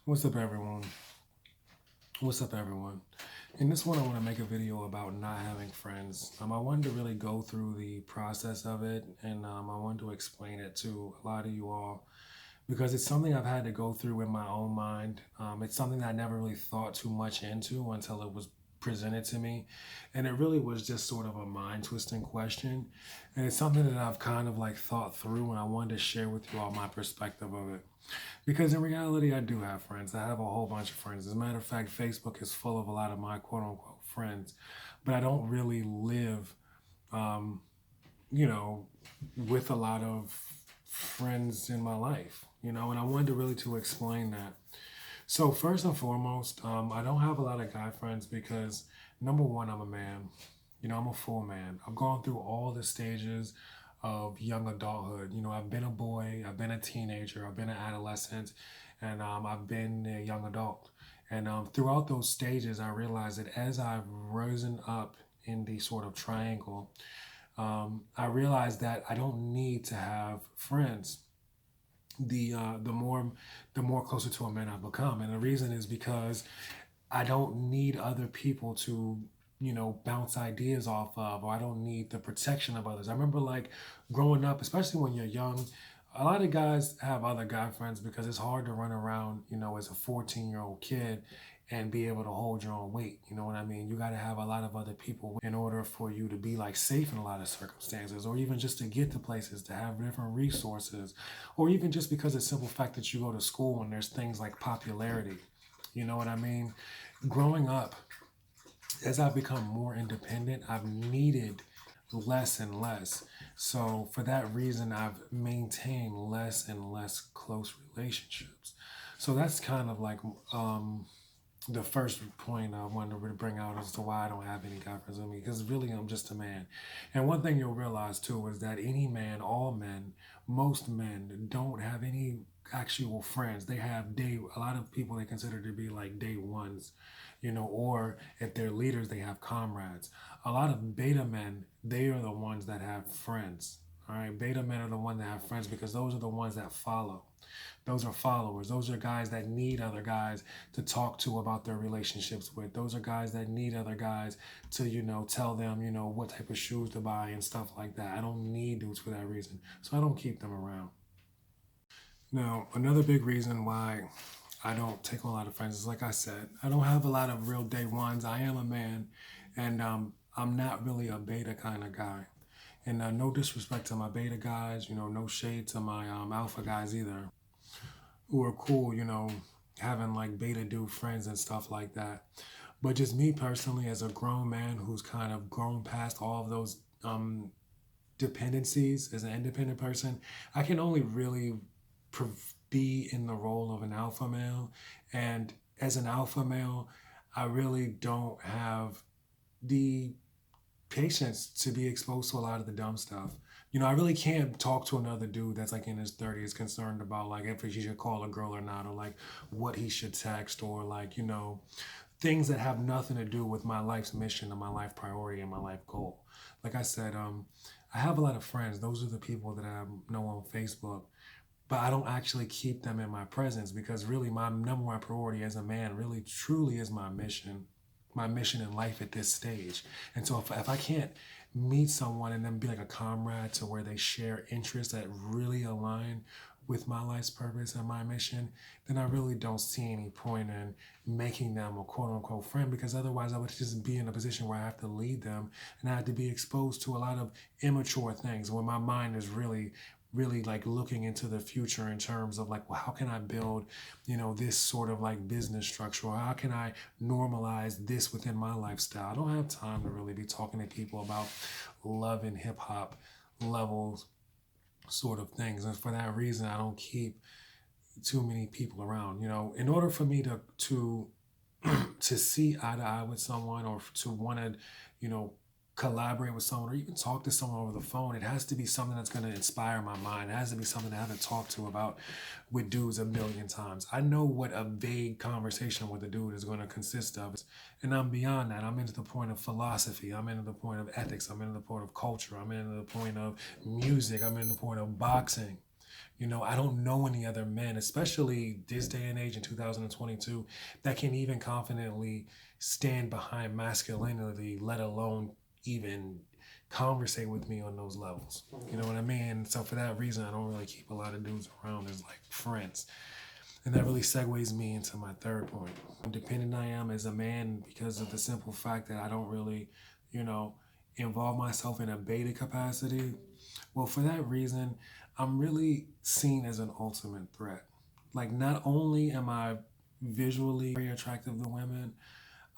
What's up, everyone? What's up, everyone? In this one, I want to make a video about not having friends. I wanted to really go through the process of it, and I wanted to explain it to a lot of you all because it's something I've had to go through in my own mind. It's something that I never really thought too much into until it was presented to me, and it really was just sort of a mind twisting question, and it's something that I've kind of like thought through, and I wanted to share with you all my perspective of it. Because in reality, I do have friends. I have a whole bunch of friends. As a matter of fact, Facebook is full of a lot of my quote unquote friends, but I don't really live, um, you know, with a lot of friends in my life, and I wanted to really to explain that. So first and foremost, I don't have a lot of guy friends because number one, I'm a man. I'm a full man. I've gone through all the stages of young adulthood. I've been a boy, I've been a teenager, I've been an adolescent, and I've been a young adult. And throughout those stages, I realized that as I've risen up in the sort of triangle, I realized that I don't need to have friends the more closer to a man I become. And the reason is because I don't need other people to bounce ideas off of, or I don't need the protection of others. I remember like growing up, especially when you're young, a lot of guys have other guy friends because it's hard to run around, as a 14-year-old kid and be able to hold your own weight. You know what I mean? You got to have a lot of other people in order for you to be like safe in a lot of circumstances, or even just to get to places, to have different resources, or even just because of the simple fact that you go to school and there's things like popularity. You know what I mean? Growing up, as I've become more independent, I've needed less and less. So for that reason, I've maintained less and less close relationships. So that's kind of like the first point I wanted to really bring out as to why I don't have any guy friends with me, because really I'm just a man. And one thing you'll realize too is that any man, all men, most men don't have any actual friends. They have a lot of people they consider to be like day ones, or if they're leaders, they have comrades. A lot of beta men, they are the ones that have friends. All right, beta men are the ones that have friends because those are the ones that follow. Those are followers. Those are guys that need other guys to talk to about their relationships with. Those are guys that need other guys to, tell them, what type of shoes to buy and stuff like that. I don't need dudes for that reason. So I don't keep them around. Now, another big reason why I don't take on a lot of friends is like I said, I don't have a lot of real day ones. I am a man, and I'm not really a beta kind of guy. And no disrespect to my beta guys, no shade to my alpha guys either, who are cool, having like beta dude friends and stuff like that. But just me personally, as a grown man who's kind of grown past all of those dependencies as an independent person, I can only really be in the role of an alpha male. And as an alpha male, I really don't have the patience to be exposed to a lot of the dumb stuff. I really can't talk to another dude that's like in his 30s concerned about like if he should call a girl or not, or like what he should text, or like, things that have nothing to do with my life's mission and my life priority and my life goal. Like I said, I have a lot of friends. Those are the people that I know on Facebook, but I don't actually keep them in my presence because really my number one priority as a man really truly is my mission in life at this stage. And so if I can't meet someone and then be like a comrade to where they share interests that really align with my life's purpose and my mission, then I really don't see any point in making them a quote unquote friend, because otherwise I would just be in a position where I have to lead them and I have to be exposed to a lot of immature things when my mind is really like looking into the future in terms of like, well, how can I build, this sort of like business structure, or how can I normalize this within my lifestyle? I don't have time to really be talking to people about love and hip hop levels sort of things. And for that reason, I don't keep too many people around. In order for me to to see eye to eye with someone, or to want to, collaborate with someone, or even talk to someone over the phone, it has to be something that's going to inspire my mind. It has to be something I haven't talked to about with dudes a million times. I know what a vague conversation with a dude is going to consist of, and I'm beyond that. I'm into the point of philosophy. I'm into the point of ethics. I'm into the point of culture. I'm into the point of music. I'm into the point of boxing. I don't know any other men, especially this day and age in 2022, that can even confidently stand behind masculinity, let alone even conversate with me on those levels. You know what I mean? So for that reason, I don't really keep a lot of dudes around as like friends. And that really segues me into my third point. Dependent I am as a man because of the simple fact that I don't really, you know, involve myself in a beta capacity. Well, for that reason, I'm really seen as an ultimate threat. Like, not only am I visually very attractive to women,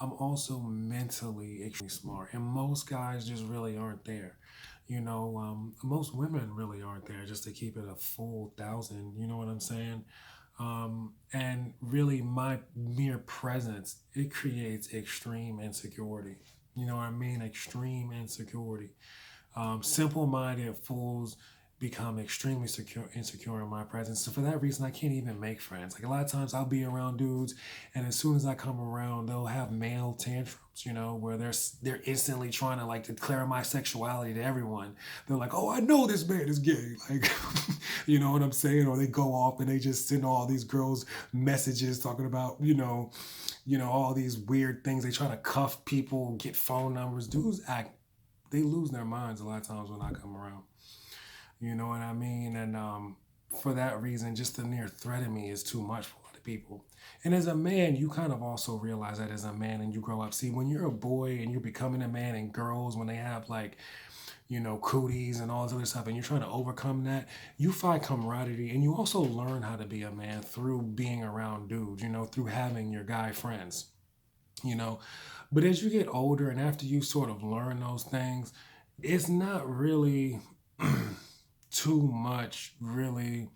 I'm also mentally extremely smart. And most guys just really aren't there. Most women really aren't there just to keep it a full thousand. You know what I'm saying? And really, my mere presence, it creates extreme insecurity. You know what I mean? Extreme insecurity. Simple-minded fools become extremely insecure in my presence. So for that reason, I can't even make friends. Like a lot of times, I'll be around dudes, and as soon as I come around, they'll have male tantrums. Where they're instantly trying to like declare my sexuality to everyone. They're like, "Oh, I know this man is gay." Like, you know what I'm saying? Or they go off and they just send all these girls messages talking about, all these weird things. They try to cuff people, get phone numbers. Dudes they lose their minds a lot of times when I come around. You know what I mean? And for that reason, just the near threat of me is too much for a lot of people. And as a man, you kind of also realize that as a man and you grow up. See, when you're a boy and you're becoming a man, and girls, when they have like, cooties and all this other stuff, and you're trying to overcome that, you find camaraderie and you also learn how to be a man through being around dudes, through having your guy friends, you know. But as you get older and after you sort of learn those things, it's not really too much really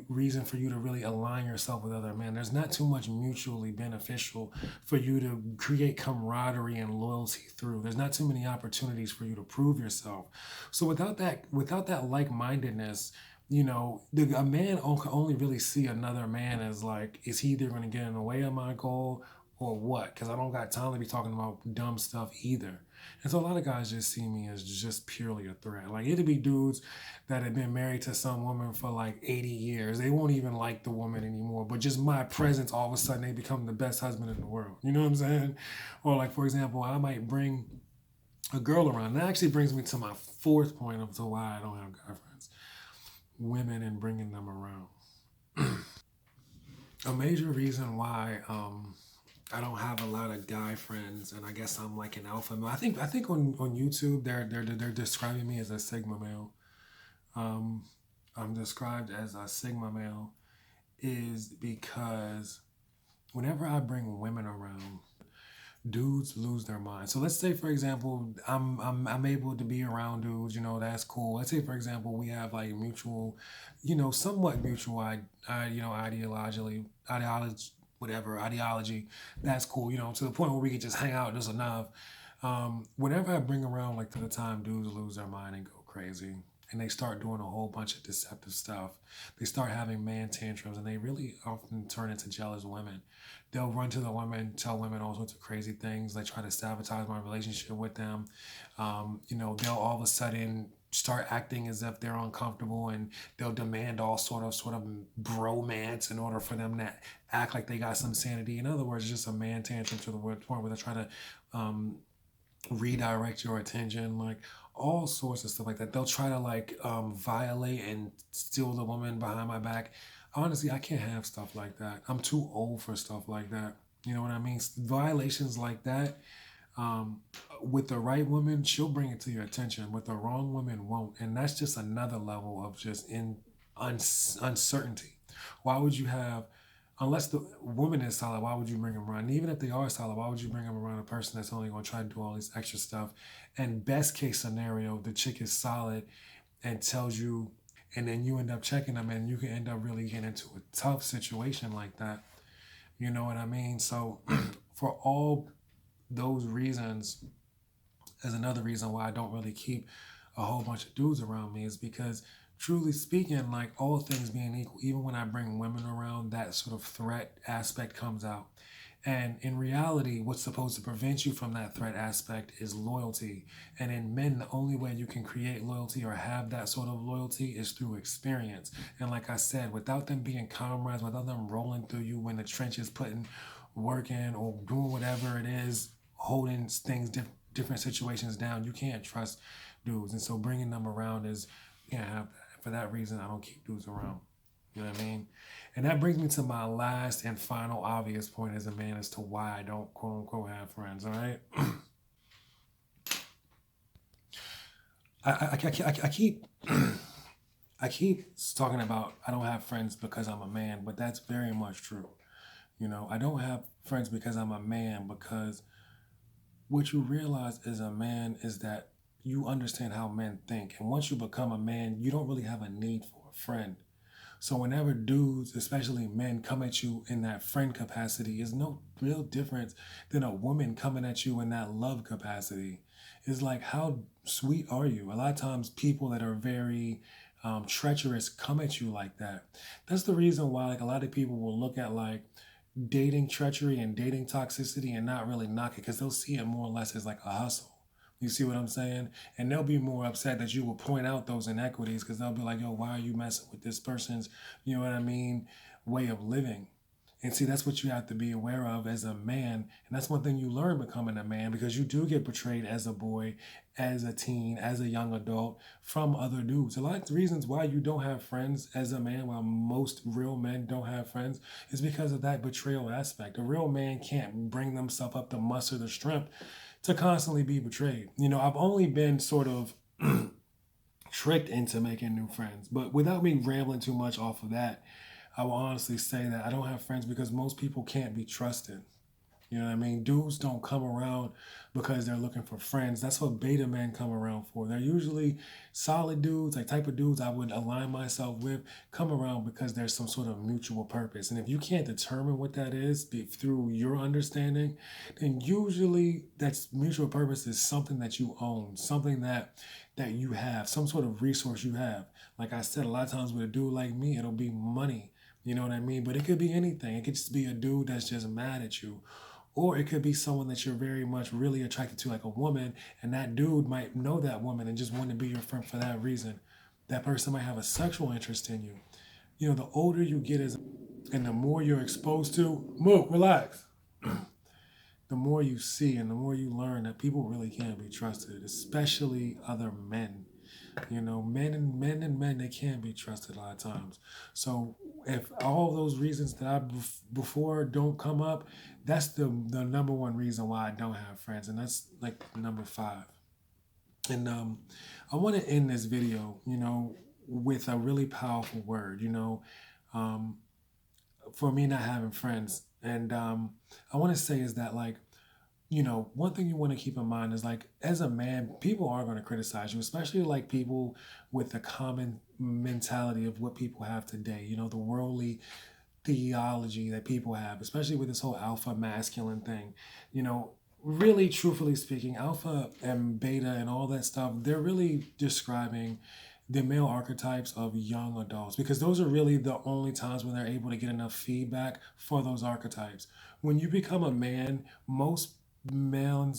reason for you to really align yourself with other men. There's not too much mutually beneficial for you to create camaraderie and loyalty through. There's not too many opportunities for you to prove yourself. So without that like-mindedness, a man can only really see another man as like, is he either going to get in the way of my goal or what? Because I don't got time to be talking about dumb stuff either. And so a lot of guys just see me as just purely a threat. Like, it'd be dudes that have been married to some woman for like 80 years. They won't even like the woman anymore. But just my presence, all of a sudden, they become the best husband in the world. You know what I'm saying? Or like, for example, I might bring a girl around. That actually brings me to my fourth point of to why I don't have guy friends. Women and bringing them around. A major reason why I don't have a lot of guy friends, and I guess I'm like an alpha male. I think on YouTube they're describing me as a sigma male. Um, I'm described as a sigma male is because whenever I bring women around, dudes lose their mind. So let's say, for example, I'm able to be around dudes. That's cool. Let's say, for example, we have like mutual, somewhat mutual, ideology. That's cool. To the point where we can just hang out just enough. Whenever I bring around like to the time, dudes lose their mind and go crazy. And they start doing a whole bunch of deceptive stuff. They start having man tantrums, and they really often turn into jealous women. They'll run to the women, tell women all sorts of crazy things. They try to sabotage my relationship with them. They'll all of a sudden start acting as if they're uncomfortable, and they'll demand all sort of bromance in order for them to act like they got some sanity. In other words, just a man tantrum to the point where they try to redirect your attention, like all sorts of stuff like that. They'll try to like violate and steal the woman behind my back. Honestly, I can't have stuff like that. I'm too old for stuff like that. You know what I mean? Violations like that, um, with the right woman, she'll bring it to your attention. With the wrong woman, won't. And that's just another level of just uncertainty. Why would you have, unless the woman is solid, why would you bring them around? And even if they are solid, why would you bring them around a person that's only going to try to do all this extra stuff? And best case scenario, the chick is solid and tells you, and then you end up checking them, and you can end up really getting into a tough situation like that. You know what I mean? So, for all those reasons, is another reason why I don't really keep a whole bunch of dudes around me, is because truly speaking, like all things being equal, even when I bring women around, that sort of threat aspect comes out. And in reality, what's supposed to prevent you from that threat aspect is loyalty. And in men, the only way you can create loyalty or have that sort of loyalty is through experience. And like I said, without them being comrades, without them rolling through you when the trenches, putting work in or doing whatever it is, holding things, different situations down, you can't trust dudes. And so bringing them around is, you know, for that reason, I don't keep dudes around. You know what I mean? And that brings me to my last and final obvious point as a man as to why I don't quote unquote have friends. All right. I keep I keep talking about I don't have friends because I'm a man, but that's very much true. You know, I don't have friends because I'm a man because what you realize as a man is that you understand how men think. And once you become a man, you don't really have a need for a friend. So whenever dudes, especially men, come at you in that friend capacity, is no real difference than a woman coming at you in that love capacity. It's like, how sweet are you? A lot of times, people that are very treacherous come at you like that. That's the reason why, like, a lot of people will look at like dating treachery and dating toxicity and not really knock it because they'll see it more or less as like a hustle. You see what I'm saying? And they'll be more upset that you will point out those inequities because they'll be like, yo, why are you messing with this person's, you know what I mean, way of living? And see, that's what you have to be aware of as a man. And that's one thing you learn becoming a man because you do get betrayed as a boy, as a teen, as a young adult from other dudes. A lot of the reasons why you don't have friends as a man, while most real men don't have friends, is because of that betrayal aspect. A real man can't bring themselves up to muster the strength to constantly be betrayed. You know, I've only been sort of tricked into making new friends, but without me rambling too much off of that, I will honestly say that I don't have friends because most people can't be trusted. You know what I mean? Dudes don't come around because they're looking for friends. That's what beta men come around for. They're usually solid dudes, like type of dudes I would align myself with, come around because there's some sort of mutual purpose. And if you can't determine what that is through your understanding, then usually that's mutual purpose is something that you own, something that you have, some sort of resource you have. Like I said, a lot of times with a dude like me, it'll be money. You know what I mean? But it could be anything. It could just be a dude that's just mad at you. Or it could be someone that you're very much really attracted to, like a woman, and that dude might know that woman and just want to be your friend for that reason. That person might have a sexual interest in you. You know, the older you get as and the more you're exposed to, move, relax. The more you see and the more you learn that people really can't be trusted, especially other men. You know, men, they can't be trusted a lot of times. So if all those reasons that I before don't come up, that's the number one reason why I don't have friends, and that's like number five. And I want to end this video, you know, with a really powerful word. You know, um, for me not having friends, and I want to say is that like you know, one thing you want to keep in mind is like, as a man, people are going to criticize you, especially like people with the common mentality of what people have today. You know, the worldly theology that people have, especially with this whole alpha masculine thing. You know, really, truthfully speaking, alpha and beta and all that stuff, they're really describing the male archetypes of young adults because those are really the only times when they're able to get enough feedback for those archetypes. When you become a man, most men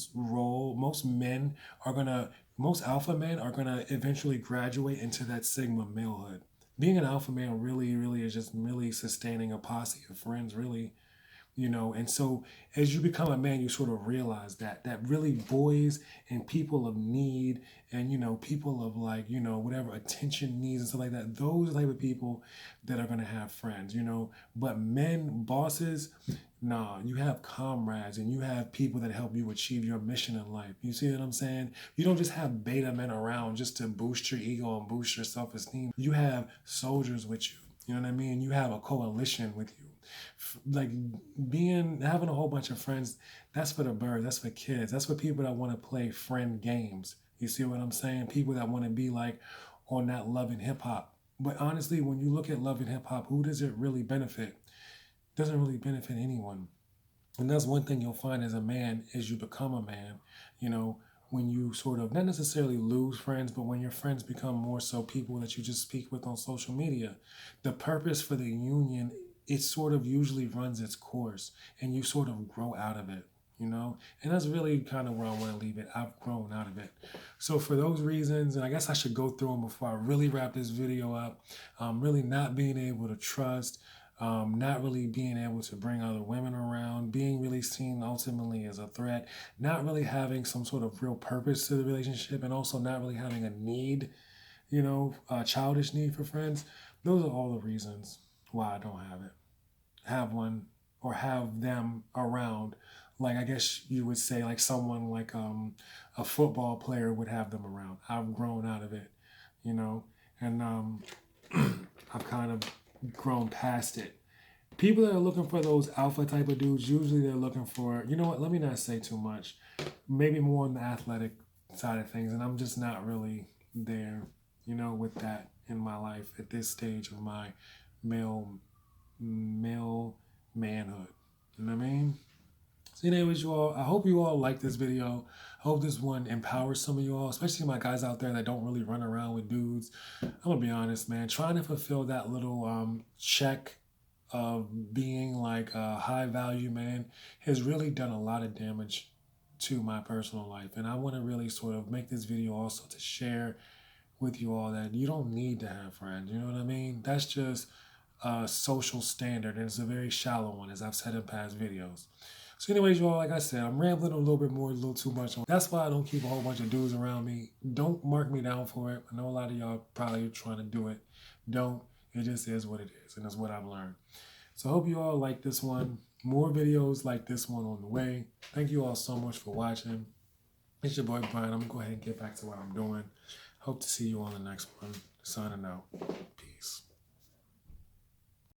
are gonna, most alpha men are gonna eventually graduate into that sigma malehood. Being an alpha male really, really is just really sustaining a posse of friends, really, you know. And so as you become a man, you sort of realize that really boys and people of need and you know people of like you know whatever attention needs and stuff like that, those type of people that are going to have friends, you know. But men bosses, nah, you have comrades and you have people that help you achieve your mission in life. You see what I'm saying? You don't just have beta men around just to boost your ego and boost your self-esteem. You have soldiers with you. You know what I mean? You have a coalition with you. Like having a whole bunch of friends, that's for the birds, that's for kids, that's for people that want to play friend games. You see what I'm saying? People that want to be like on that love and hip hop. But honestly, when you look at love and hip hop, who does it really benefit? It doesn't really benefit anyone. And that's one thing you'll find as a man as you become a man, you know, when you sort of not necessarily lose friends, but when your friends become more so people that you just speak with on social media. The purpose for the union it sort of usually runs its course and you sort of grow out of it, you know? And that's really kind of where I want to leave it. I've grown out of it. So for those reasons, and I guess I should go through them before I really wrap this video up, really not being able to trust, not really being able to bring other women around, being really seen ultimately as a threat, not really having some sort of real purpose to the relationship, and also not really having a need, a childish need for friends. Those are all the reasons why I don't have one, or have them around. Like, I guess you would say, like someone like a football player would have them around. I've grown out of it, and I've kind of grown past it. People that are looking for those alpha type of dudes, usually they're looking for, you know what, let me not say too much. Maybe more on the athletic side of things. And I'm just not really there, with that in my life at this stage of my male manhood. You know what I mean? So anyways, you all, I hope you all like this video. I hope this one empowers some of you all, especially my guys out there that don't really run around with dudes. I'm gonna be honest, man. Trying to fulfill that little check of being like a high value man has really done a lot of damage to my personal life. And I want to really sort of make this video also to share with you all that you don't need to have friends. You know what I mean? That's just a social standard, and it's a very shallow one, as I've said in past videos. So anyways, y'all, like I said, I'm rambling a little bit more, a little too much. That's why I don't keep a whole bunch of dudes around me. Don't mark me down for it. I know a lot of y'all probably trying to do it. Don't. It just is what it is, and that's what I've learned. So I hope you all like this one. More videos like this one on the way. Thank you all so much for watching. It's your boy Brian. I'm going to go ahead and get back to what I'm doing. Hope to see you on the next one. Signing out. Peace.